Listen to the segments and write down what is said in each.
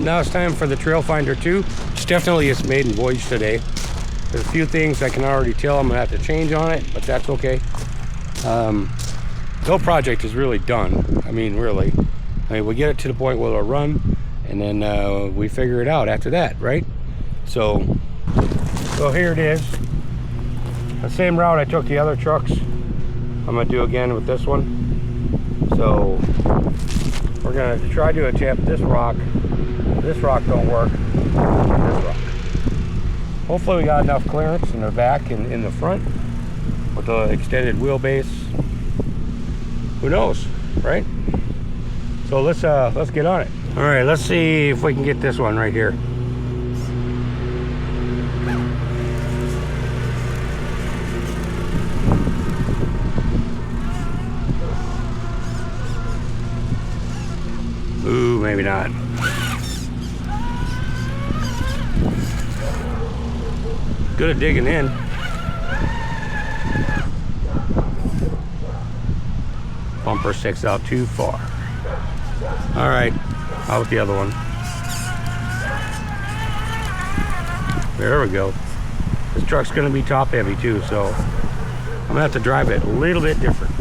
now it's time for the Trail Finder 2. It's definitely its maiden voyage today. There's a few things I can already tell I'm gonna have to change on it, but that's okay. The whole project is really done. I mean, really. I mean, we get it to the point where it'll run, and then we figure it out after that, right? So here it is. The same route I took the other trucks, I'm gonna do again with this one. So we're gonna try to attempt this rock. This rock don't work. This rock. Hopefully we got enough clearance in the back and in the front with the extended wheelbase. Who knows, right? So let's get on it. All right, let's see if we can get this one right here. Ooh, maybe not. Good at digging in. Bumper sticks out too far. All right, out with the other one. There we go. This truck's gonna be top heavy too, so I'm gonna have to drive it a little bit different.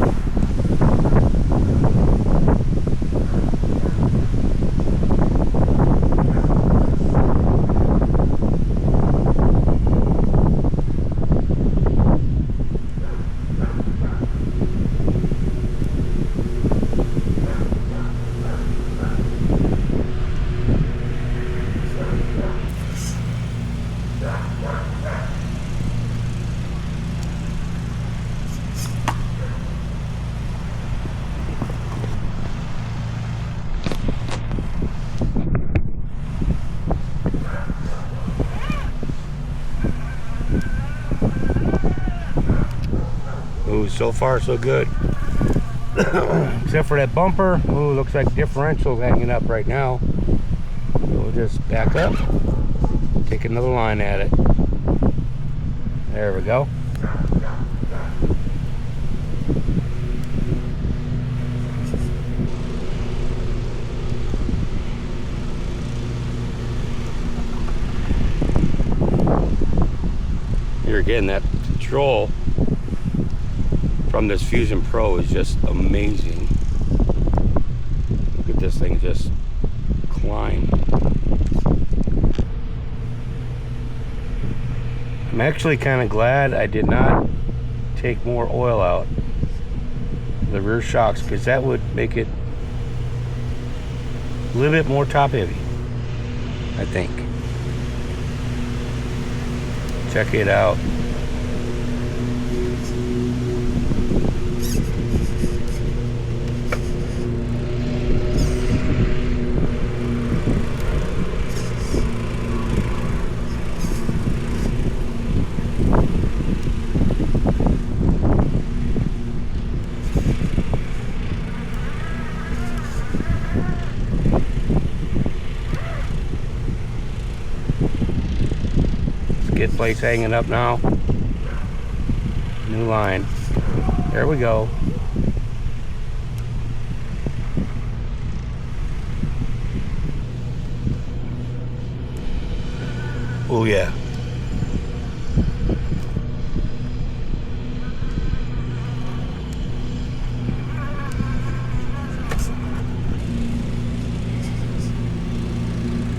Ooh, so far so good. Except for that bumper. Ooh, looks like differential's hanging up right now. So we'll just back up, take another line at it. There we go. Here again, that control from this Fusion Pro is just amazing. Look at this thing just climb. I'm actually kind of glad I did not take more oil out the rear shocks, because that would make it a little bit more top heavy, I think. Check it out. Skid plate's hanging up now. New line. There we go. Oh yeah.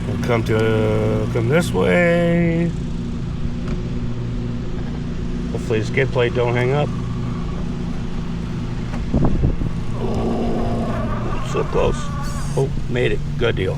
We'll come this way. Hopefully the skid plate don't hang up. Oh, so close. Oh, made it. Good deal.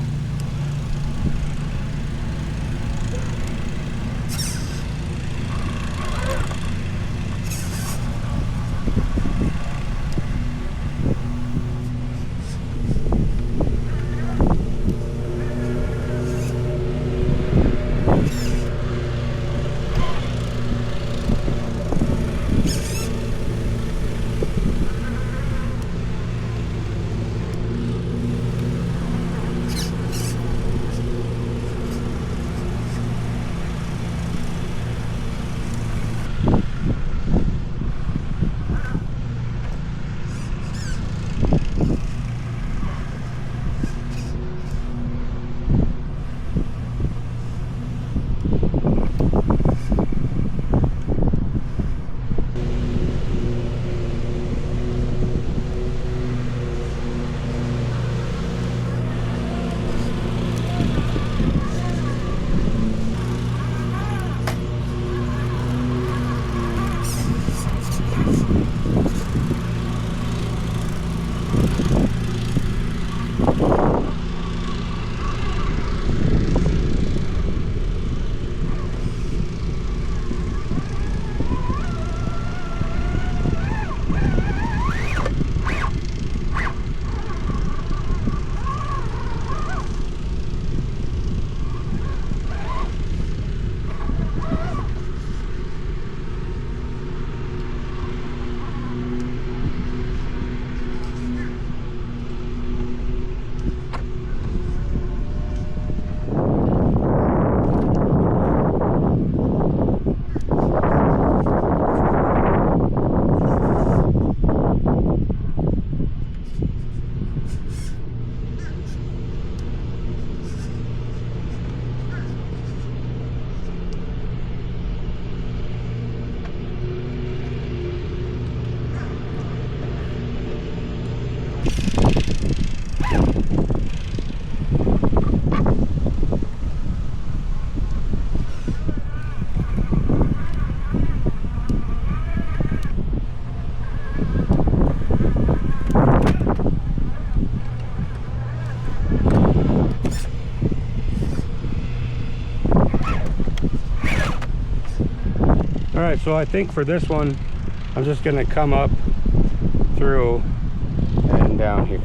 All right, so I think for this one, I'm just gonna come up through and down here.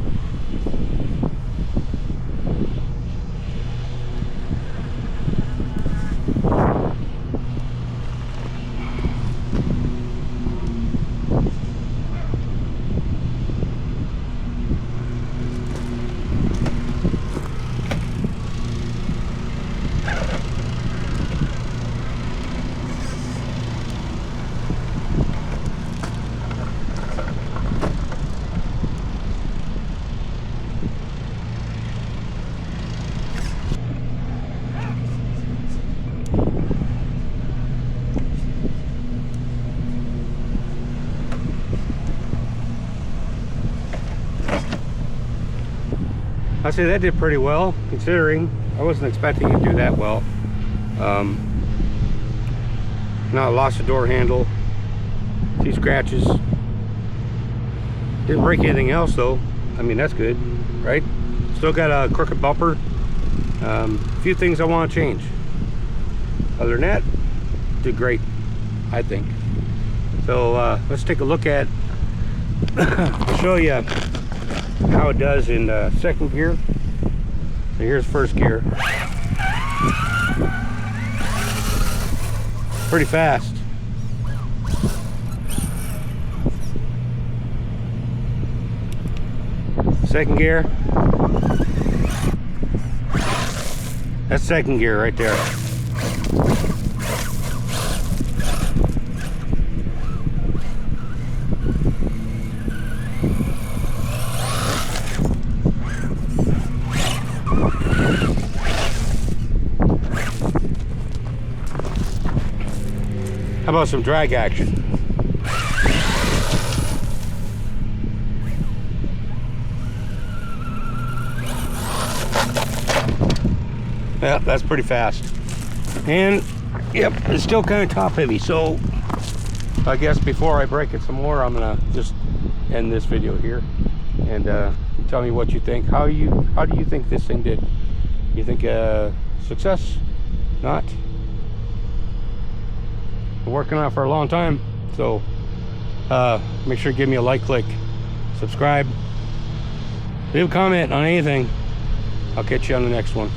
I say that did pretty well, considering I wasn't expecting it to do that well. Now I lost the door handle, a few scratches. Didn't break anything else though. I mean, that's good, right? Still got a crooked bumper. A few things I want to change. Other than that, did great, I think. So let's take a look at, I'll show you how it does in second gear. So here's first gear. Pretty fast. Second gear. That's second gear right there. How about some drag action? Yeah, that's pretty fast. And yep, it's still kind of top heavy, so I guess before I break it some more, I'm gonna just end this video here and tell me what you think. How do you think this thing did? You think success? Not? Been working on it for a long time, so make sure to give me a like, click, subscribe, leave a comment on anything. I'll catch you on the next one.